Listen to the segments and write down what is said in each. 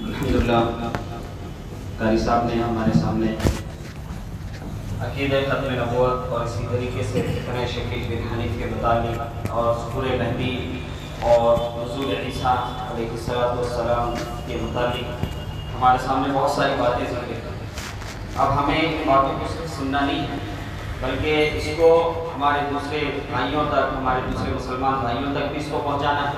الحمدللہ قاری صاحب نے ہمارے سامنے عقیدہ ختم نبوت اور اسی طریقے سے فقہ شفیع بن حنیف کے متعلق اور ظہور مہدی اور نزول عیسیٰ علیہ السلام کے متعلق ہمارے سامنے بہت ساری باتیں ذکر. اب ہمیں باتوں کو صرف سننا نہیں ہے بلکہ اس کو ہمارے دوسرے بھائیوں تک، ہمارے دوسرے مسلمان بھائیوں تک بھی اس کو پہنچانا ہے.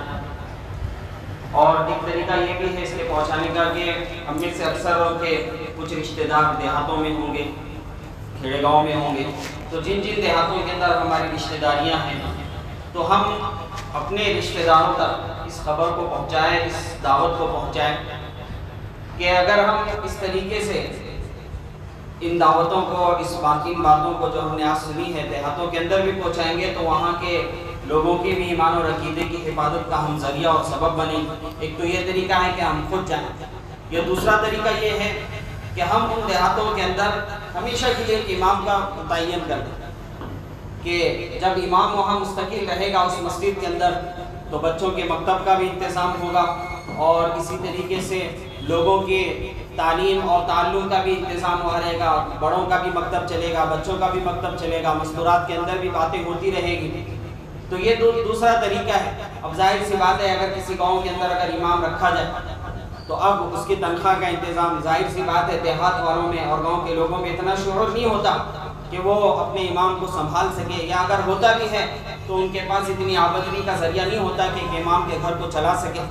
اور ایک طریقہ یہ بھی ہے اس کے پہنچانے کا کہ ہم میں سے اکثر کے کچھ رشتہ دار دیہاتوں میں ہوں گے، کھیڑے گاؤں میں ہوں گے، تو جن جن دیہاتوں کے اندر ہماری رشتہ داریاں ہیں تو ہم اپنے رشتہ داروں تک اس خبر کو پہنچائیں، اس دعوت کو پہنچائیں کہ اگر ہم اس طریقے سے ان دعوتوں کو، اس باتوں کو جو ہم نے آج سنی ہے دیہاتوں کے اندر بھی پہنچائیں گے تو وہاں کے لوگوں کے بھی ایمان اور عقیدے کی حفاظت کا ہم ذریعہ اور سبب بنیں. ایک تو یہ طریقہ ہے کہ ہم خود جائیں. یہ دوسرا طریقہ یہ ہے کہ ہم ان دیہاتوں کے اندر ہمیشہ کے لیے ایک امام کا متعین کر دیں کہ جب امام وہاں مستقل رہے گا اس مسجد کے اندر تو بچوں کے مکتب کا بھی انتظام ہوگا اور اسی طریقے سے لوگوں کے تعلیم اور تعلم کا بھی انتظام ہوا رہے گا. بڑوں کا بھی مکتب چلے گا، بچوں کا بھی مکتب چلے گا، مستورات کے اندر بھی باتیں ہوتی رہے گی. تو یہ دوسرا طریقہ ہے. اب ظاہر سی بات ہے اگر کسی گاؤں کے اندر اگر امام رکھا جائے تو اب اس کی تنخواہ کا انتظام، ظاہر سی بات ہے دیہات والوں میں اور گاؤں کے لوگوں میں اتنا شعور نہیں ہوتا کہ وہ اپنے امام کو سنبھال سکے، یا اگر ہوتا بھی ہے تو ان کے پاس اتنی آمدنی کا ذریعہ نہیں ہوتا کہ امام کے گھر کو چلا سکے.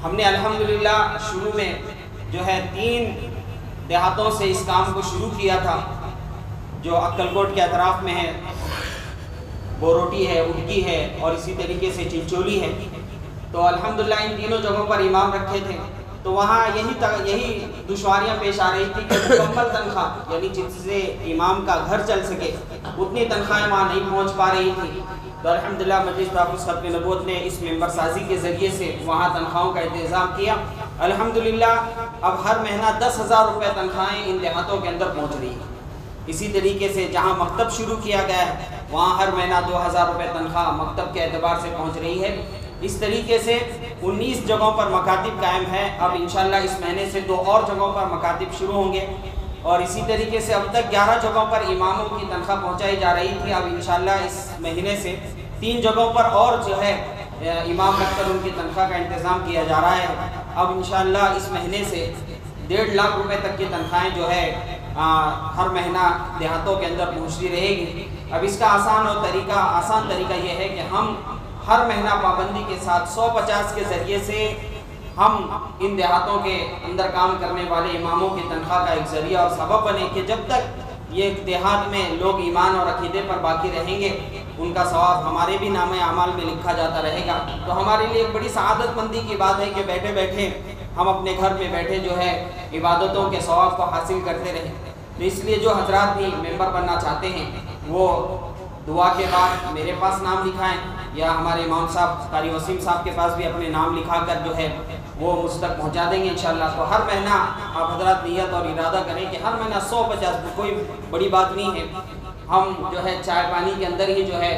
ہم نے الحمدللہ شروع میں جو ہے 3 دیہاتوں سے اس کام کو شروع کیا تھا جو عقل کوٹ کے اطراف میں ہے، بوروٹی ہے، اڈکی ہے اور اسی طریقے سے چنچولی ہے. تو الحمدللہ ان تینوں جگہوں پر امام رکھے تھے تو وہاں یہی دشواریاں پیش آ رہی تھی کہ مکمل تنخواہ یعنی جس سے امام کا گھر چل سکے اتنی تنخواہیں وہاں نہیں پہنچ پا رہی تھی. تو الحمدللہ مجلس تحفظ ختم نبوت نے اس ممبر سازی کے ذریعے سے وہاں تنخواہوں کا انتظام کیا. الحمدللہ اب ہر مہینہ 10,000 روپے تنخواہیں ان دیہاتوں کے اندر پہنچ رہی ہیں. اسی طریقے سے جہاں مکتب شروع کیا گیا ہے وہاں ہر مہینہ 2,000 روپے تنخواہ مکتب کے اعتبار سے پہنچ رہی ہے. اس طریقے سے 19 جگہوں پر مکاتب قائم ہے. اب انشاءاللہ اس مہینے سے 2 اور جگہوں پر مکاتب شروع ہوں گے اور اسی طریقے سے اب تک 11 جگہوں پر اماموں کی تنخواہ پہنچائی جا رہی تھی. اب انشاءاللہ اس مہینے سے 3 جگہوں پر اور جو ہے امام رکھ کر ان کی تنخواہ کا انتظام کیا جا رہا ہے. اب انشاءاللہ اس مہینے سے 1.5 لاکھ روپے تک کی تنخواہیں جو ہے ہر مہینہ دیہاتوں کے اندر پہنچتی رہے گی. اب اس کا آسان طریقہ یہ ہے کہ ہم ہر مہینہ پابندی کے ساتھ 150 کے ذریعے سے ہم ان دیہاتوں کے اندر کام کرنے والے اماموں کی تنخواہ کا ایک ذریعہ اور سبب بنے کہ جب تک یہ دیہات میں لوگ ایمان اور عقیدے پر باقی رہیں گے ان کا ثواب ہمارے بھی نامہ اعمال میں لکھا جاتا رہے گا. تو ہمارے لیے ایک بڑی سعادت مندی کی بات ہے کہ بیٹھے بیٹھے ہم اپنے گھر پہ بیٹھے جو ہے عبادتوں کے ثواب کو حاصل کرتے رہیں. تو اس لیے جو حضرات بھی ممبر بننا چاہتے ہیں وہ دعا کے بعد میرے پاس نام لکھائیں یا ہمارے امام صاحب قاری وسیم صاحب کے پاس بھی اپنے نام لکھا کر جو ہے وہ مجھ تک پہنچا دیں گے انشاءاللہ. تو ہر مہینہ آپ حضرات نیت اور ارادہ کریں کہ ہر مہینہ 150، کوئی بڑی بات نہیں ہے. ہم جو ہے چائے پانی کے اندر ہی جو ہے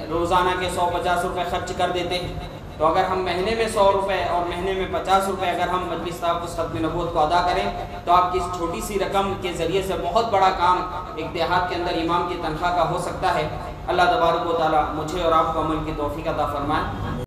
روزانہ کے 150 روپے خرچ کر دیتے ہیں. تو اگر ہم مہینے میں 100 روپے اور مہینے میں 50 روپے اگر ہم مجلس تحفظ ختم نبوت کو ادا کریں تو آپ کی اس چھوٹی سی رقم کے ذریعے سے بہت بڑا کام ایک دیہات کے اندر امام کی تنخواہ کا ہو سکتا ہے. اللہ تبارک و تعالی مجھے اور آپ کو عمل کی توفیق عطا فرمائے.